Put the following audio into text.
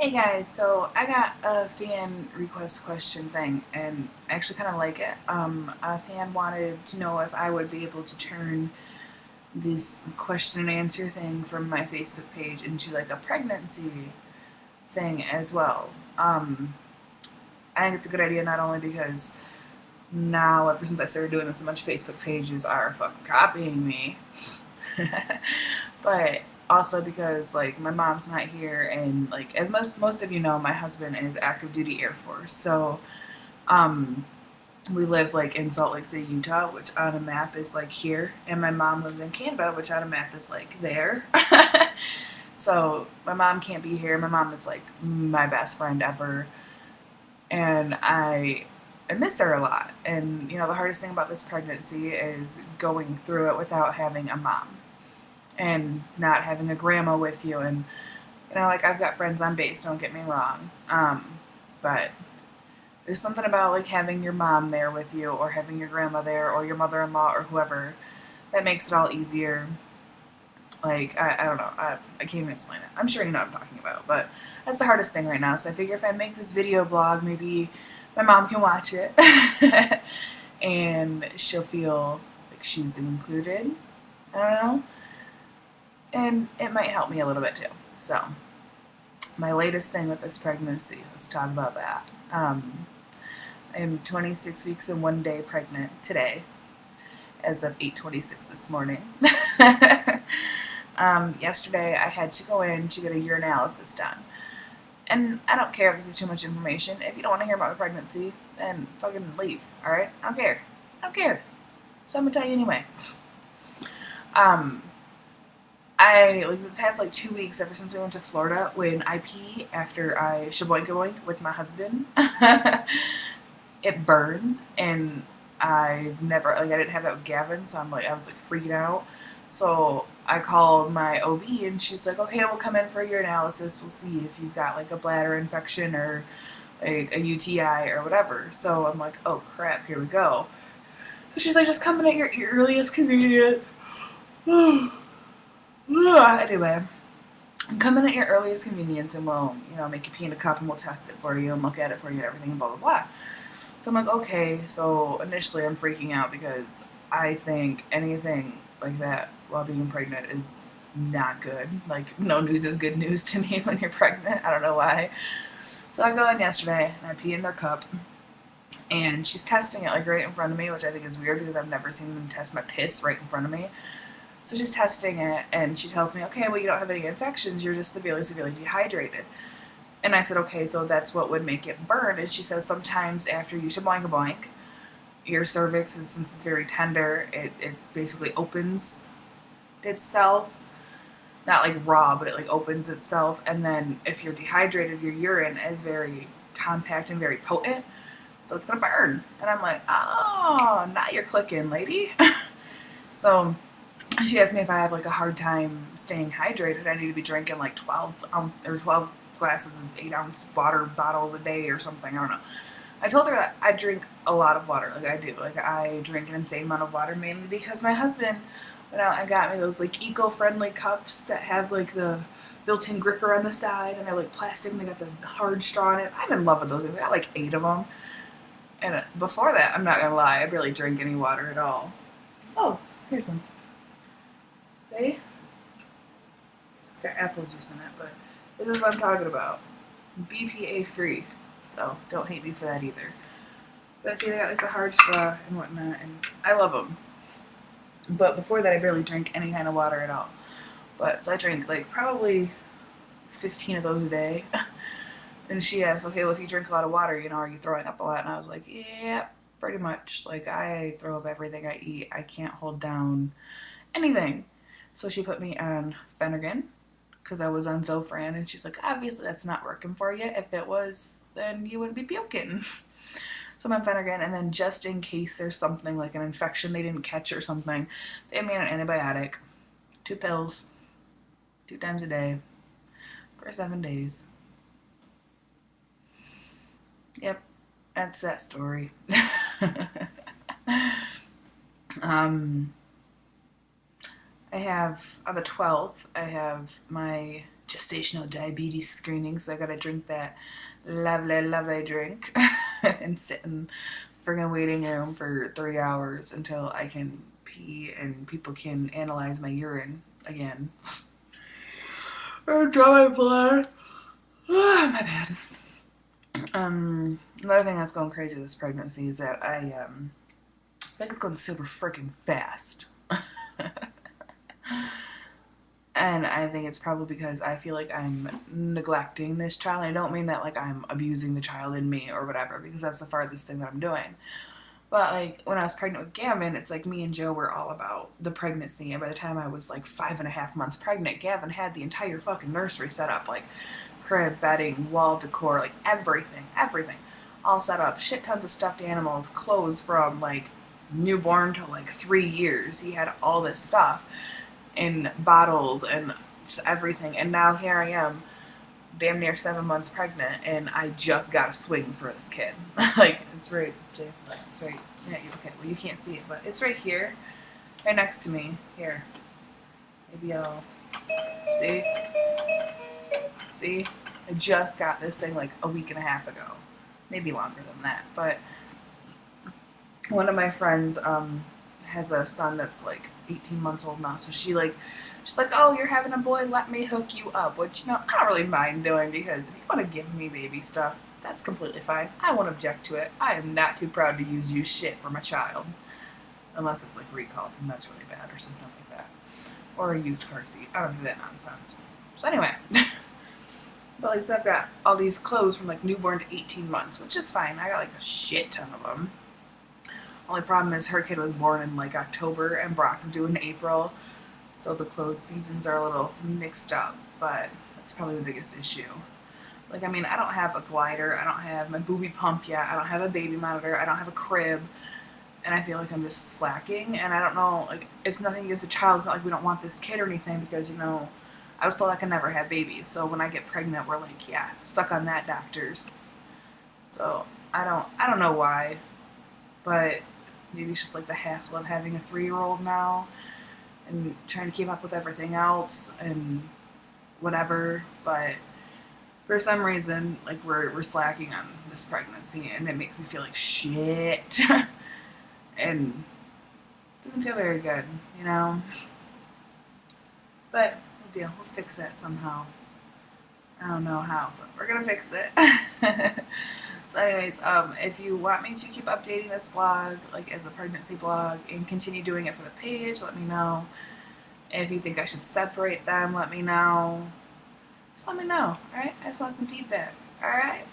Hey guys, so I got a fan request question thing, and I actually kind of like it. A fan wanted to know if I would be able to turn this question and answer thing from my Facebook page into like a pregnancy thing as well. I think it's a good idea not only because now, ever since I started doing this, a bunch of Facebook pages are fucking copying me, but also because like my mom's not here, and like as most of you know, my husband is active duty Air Force, so um we live like in Salt Lake City, Utah, which on a map is like here, and my mom lives in Canada, which on a map is like there. So my mom can't be here. My mom is like my best friend ever, and I miss her a lot. And you know, the hardest thing about this pregnancy is going through it without having a mom and not having a grandma with you. And you know, like I've got friends on base, don't get me wrong, but there's something about like having your mom there with you, or having your grandma there, or your mother-in-law, or whoever, that makes it all easier. Like I don't know, I can't even explain it. I'm sure you know what I'm talking about, but that's the hardest thing right now. So I figure if I make this video blog, maybe my mom can watch it and she'll feel like she's included. I don't know, and it might help me a little bit too. So my latest thing with this pregnancy, let's talk about that. I'm 26 weeks and 1 day pregnant today, as of 8:26 this morning. Yesterday I had to go in to get a urinalysis done. And I don't care if this is too much information. If you don't want to hear about my pregnancy, then fucking leave, alright? I don't care. I don't care. So I'm gonna tell you anyway. Um, I, like, the past, like, 2 weeks, ever since we went to Florida, when I pee after I shaboink boink with my husband, it burns, and I've never, like, I didn't have that with Gavin, so I was, like, freaking out. So I called my OB, and she's like, okay, we'll come in for your analysis. We'll see if you've got, like, a bladder infection or, like, a UTI or whatever. So I'm like, oh, crap, here we go. So she's like, just come in at your earliest convenience. Anyway, come in at your earliest convenience, and we'll, you know, make you pee in a cup, and we'll test it for you and look at it for you and everything and blah, blah, blah. So I'm like, okay. So initially I'm freaking out because I think anything like that while being pregnant is not good. Like, no news is good news to me when you're pregnant. I don't know why. So I go in yesterday and I pee in their cup, and she's testing it like right in front of me, which I think is weird because I've never seen them test my piss right in front of me. So she's testing it, and she tells me, okay, well, you don't have any infections. You're just severely, severely dehydrated. And I said, okay, so that's what would make it burn. And she says sometimes after you shaboink a boink, your cervix, is, since it's very tender, it basically opens itself. Not like raw, but it like opens itself. And then if you're dehydrated, your urine is very compact and very potent. So it's going to burn. And I'm like, oh, now you're clicking, lady. So she asked me if I have like a hard time staying hydrated. I need to be drinking like 12 glasses of 8-ounce water bottles a day or something. I don't know. I told her that I drink a lot of water. Like I do. Like I drink an insane amount of water, mainly because my husband went out and got me those like eco-friendly cups that have like the built-in gripper on the side, and they're like plastic and they got the hard straw in it. I'm in love with those. I got like 8 of them. And before that, I'm not gonna lie, I barely drink any water at all. Oh, here's one. See? It's got apple juice in it, but this is what I'm talking about. BPA free. So don't hate me for that either. But see, they got like the hard straw and whatnot, and I love them. But before that, I barely drank any kind of water at all. But so I drink like probably 15 of those a day. And she asked, okay, well, if you drink a lot of water, you know, are you throwing up a lot? And I was like, yeah, pretty much. Like, I throw up everything I eat. I can't hold down anything. So she put me on Phenergan because I was on Zofran, and she's like, obviously that's not working for you. If it was, then you wouldn't be puking. So I'm on Phenergan, and then just in case there's something like an infection they didn't catch or something, they have me on an antibiotic, 2 pills, 2 times a day for 7 days. Yep, that's that story. um, I have, on the 12th, I have my gestational diabetes screening, so I gotta drink that lovely drink and sit in friggin' waiting room for 3 hours until I can pee and people can analyze my urine again. Or draw my blood. My bad. Another thing that's going crazy this pregnancy is that I feel like it's going super freaking fast. And I think it's probably because I feel like I'm neglecting this child. I don't mean that like I'm abusing the child in me or whatever, because that's the farthest thing that I'm doing. But like when I was pregnant with Gavin, it's like me and Joe were all about the pregnancy. And by the time I was like 5.5 months pregnant, Gavin had the entire fucking nursery set up, like crib, bedding, wall decor, like everything, all set up. Shit tons of stuffed animals, clothes from like newborn to like 3 years. He had all this stuff in bottles and just everything. And now here I am, damn near 7 months pregnant, and I just got a swing for this kid. Like, it's right, Jay, it's right, yeah, okay, well you can't see it, but it's right here, right next to me, here. Maybe I'll, see? I just got this thing like a week and a half ago. Maybe longer than that, but one of my friends, has a son that's like 18 months old now, so she's like, oh, you're having a boy, let me hook you up, which, I don't really mind doing, because if you want to give me baby stuff, that's completely fine. I won't object to it. I am not too proud to use used shit for my child, unless it's like recalled, and that's really bad, or something like that, or a used car seat. I don't do that nonsense. So anyway, but like, so I've got all these clothes from like newborn to 18 months, which is fine. I got like a shit ton of them. Only problem is her kid was born in like October and Brock's due in April, so the clothes seasons are a little mixed up, but that's probably the biggest issue. Like, I mean, I don't have a glider, I don't have my booby pump yet, I don't have a baby monitor, I don't have a crib, and I feel like I'm just slacking, and I don't know, like, it's nothing against the child, it's not like we don't want this kid or anything, because, I was told I could never have babies, so when I get pregnant, we're like, yeah, suck on that, doctors. So, I don't know why, but maybe it's just like the hassle of having a 3-year-old now and trying to keep up with everything else and whatever, but for some reason, like, we're slacking on this pregnancy, and it makes me feel like shit. And it doesn't feel very good, But we'll deal. We'll fix that somehow. I don't know how, but we're gonna fix it. So anyways, if you want me to keep updating this blog, like as a pregnancy blog, and continue doing it for the page, let me know. If you think I should separate them, let me know. Just let me know, alright? I just want some feedback, alright?